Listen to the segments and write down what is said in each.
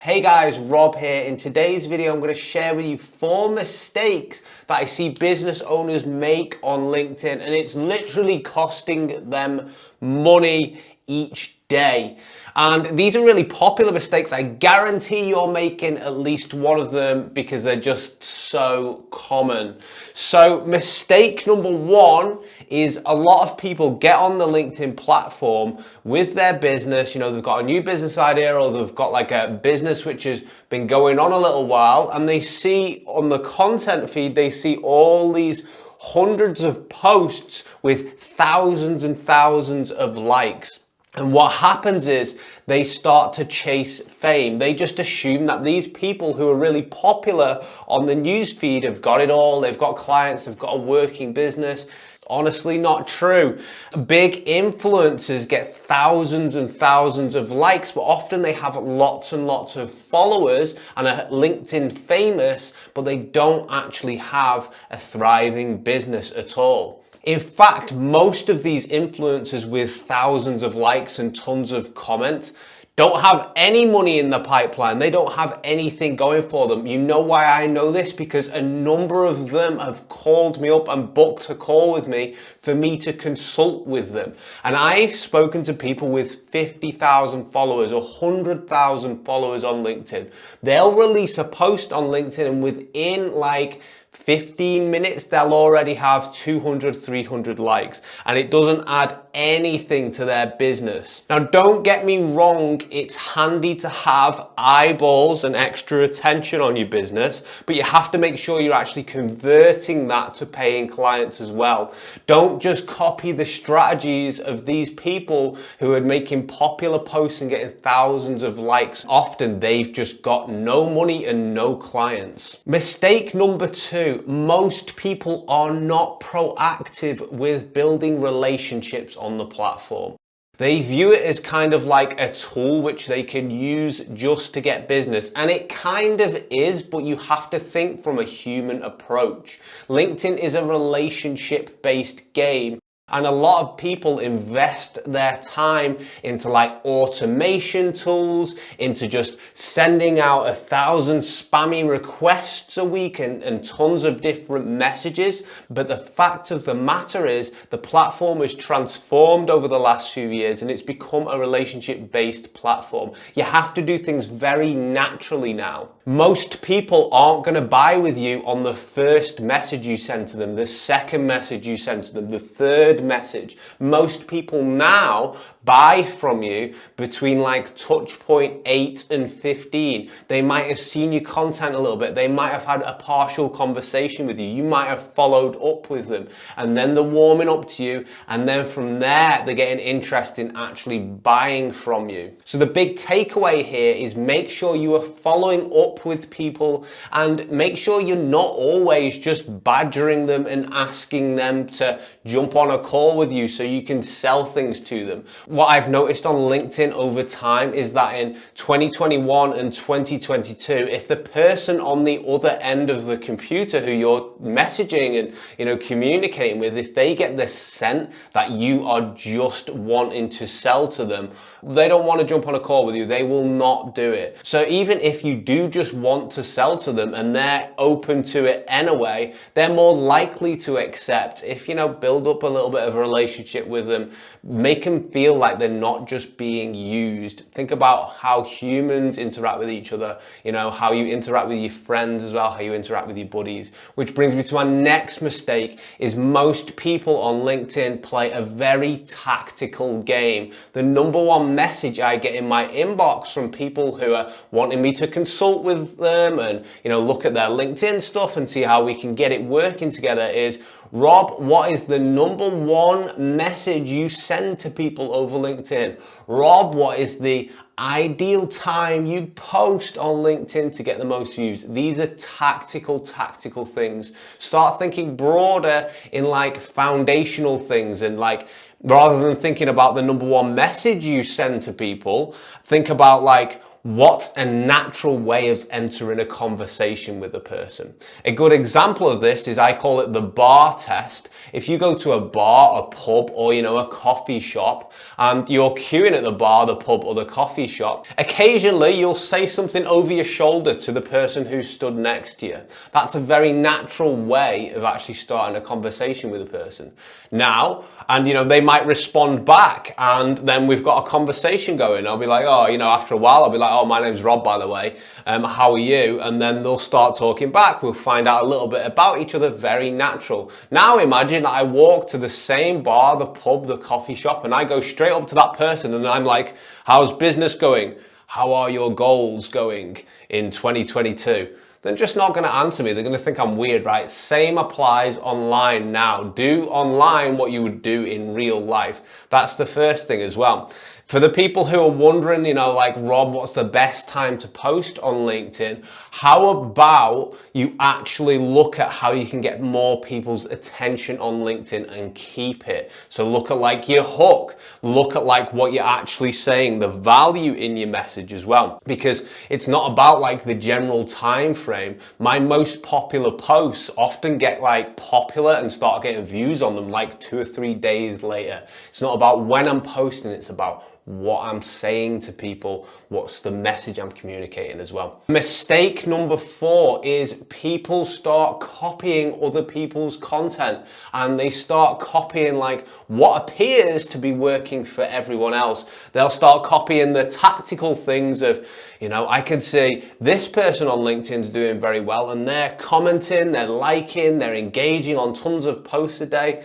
Hey guys, Rob here. In today's video, I'm going to share with you 4 mistakes that I see business owners make on LinkedIn, and it's literally costing them money each day. And these are really popular mistakes. I guarantee you're making at least one of them because they're just so common. So mistake number 1 is a lot of people get on the LinkedIn platform with their business. You know, they've got a new business idea or they've got like a business which has been going on a little while, and they see on the content feed, they see all these hundreds of posts with thousands and thousands of likes. And what happens is they start to chase fame. They just assume that these people who are really popular on the news feed have got it all. They've got clients, they've got a working business. Honestly, not true. Big influencers get thousands and thousands of likes, but often they have lots and lots of followers and are LinkedIn famous, but they don't actually have a thriving business at all. In fact, most of these influencers with thousands of likes and tons of comments don't have any money in the pipeline. They don't have anything going for them. You know why I know this? Because a number of them have called me up and booked a call with me for me to consult with them. And I've spoken to people with 50,000 followers, 100,000 followers on LinkedIn. They'll release a post on LinkedIn and within like 15 minutes, they'll already have 200, 300 likes, and it doesn't add anything to their business. Now, don't get me wrong, it's handy to have eyeballs and extra attention on your business, but you have to make sure you're actually converting that to paying clients as well. Don't just copy the strategies of these people who are making popular posts and getting thousands of likes. Often they've just got no money and no clients. Mistake number 2. Most people are not proactive with building relationships on the platform. They view it as kind of like a tool which they can use just to get business. And it kind of is, but you have to think from a human approach. LinkedIn is a relationship-based game. And a lot of people invest their time into like automation tools, into just sending out 1,000 spammy requests a week and tons of different messages. But the fact of the matter is the platform has transformed over the last few years and it's become a relationship-based platform. You have to do things very naturally now. Most people aren't going to buy with you on the first message you send to them, the second message you send to them, the third message. Most people now buy from you between like touch point 8 and 15. They might have seen your content a little bit. They might have had a partial conversation with you. You might have followed up with them, and then they're warming up to you, and then from there they're getting interested in actually buying from you. So the big takeaway here is make sure you are following up with people, and make sure you're not always just badgering them and asking them to jump on a call with you so you can sell things to them. What I've noticed on LinkedIn over time is that in 2021 and 2022, if the person on the other end of the computer who you're messaging and communicating with, if they get the scent that you are just wanting to sell to them, they don't want to jump on a call with you. They will not do it. So even if you do just want to sell to them and they're open to it anyway, they're more likely to accept if, build up a little bit of a relationship with them, make them feel like they're not just being used. Think about how humans interact with each other, how you interact with your friends as well, how you interact with your buddies. Which brings me to my next mistake is most people on LinkedIn play a very tactical game. The number 1 message I get in my inbox from people who are wanting me to consult with them and, look at their LinkedIn stuff and see how we can get it working together is, Rob, what is the number 1 message you send to people over LinkedIn? Rob, what is the ideal time you post on LinkedIn to get the most views? These are tactical things. Start thinking broader in like foundational things, and like rather than thinking about the number 1 message you send to people, think about like, what's a natural way of entering a conversation with a person? A good example of this is, I call it the bar test. If you go to a bar, a pub, or a coffee shop, and you're queuing at the bar, the pub, or the coffee shop, occasionally you'll say something over your shoulder to the person who stood next to you. That's a very natural way of actually starting a conversation with a person. Now, and they might respond back, and then we've got a conversation going. I'll be like, oh, after a while, I'll be like, oh, my name's Rob, by the way. How are you? And then they'll start talking back. We'll find out a little bit about each other. Very natural. Now imagine that I walk to the same bar, the pub, the coffee shop, and I go straight up to that person and I'm like, how's business going? How are your goals going in 2022? They're just not going to answer me. They're going to think I'm weird, right? Same applies online now. Do online what you would do in real life. That's the first thing as well. For the people who are wondering, like, Rob, what's the best time to post on LinkedIn? How about you actually look at how you can get more people's attention on LinkedIn and keep it? So look at like your hook, look at like what you're actually saying, the value in your message as well, because it's not about like the general time frame. My most popular posts often get like popular and start getting views on them like 2 or 3 days later. It's not about when I'm posting, it's about what I'm saying to people, what's the message I'm communicating as well. Mistake number 4 is people start copying other people's content, and they start copying like what appears to be working for everyone else. They'll start copying the tactical things of, I can see this person on LinkedIn's doing very well and they're commenting, they're liking, they're engaging on tons of posts a day.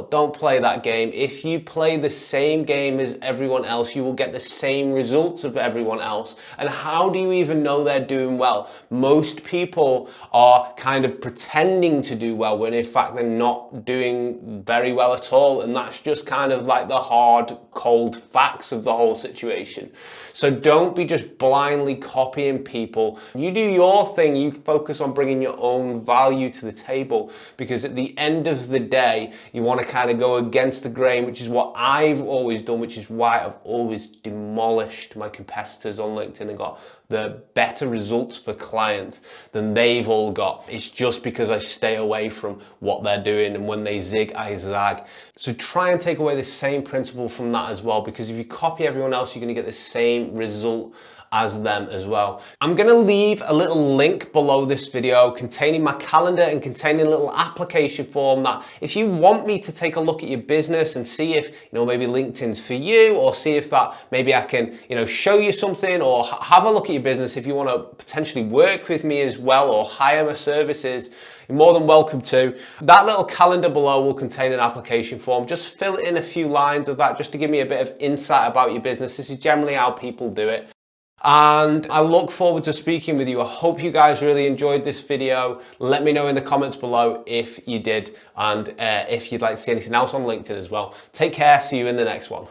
Don't play that game. If you play the same game as everyone else, you will get the same results of everyone else. And how do you even know they're doing well? Most people are kind of pretending to do well when in fact they're not doing very well at all. And that's just kind of like the hard, cold facts of the whole situation. So don't be just blindly copying people. You do your thing. You focus on bringing your own value to the table, because at the end of the day, you want to kind of go against the grain, which is what I've always done, which is why I've always demolished my competitors on LinkedIn and got the better results for clients than they've all got. It's just because I stay away from what they're doing, and when they zig, I zag. So try and take away the same principle from that as well, because if you copy everyone else, you're going to get the same result as them as well. I'm going to leave a little link below this video containing my calendar and containing a little application form that if you want me to take a look at your business and see if, maybe LinkedIn's for you, or see if that maybe I can, show you something, or have a look at your business. If you want to potentially work with me as well or hire my services, you're more than welcome to. That little calendar below will contain an application form. Just fill in a few lines of that just to give me a bit of insight about your business. This is generally how people do it. And I look forward to speaking with you. I hope you guys really enjoyed this video. Let me know in the comments below if you did, and if you'd like to see anything else on LinkedIn as well. Take care. See you in the next one.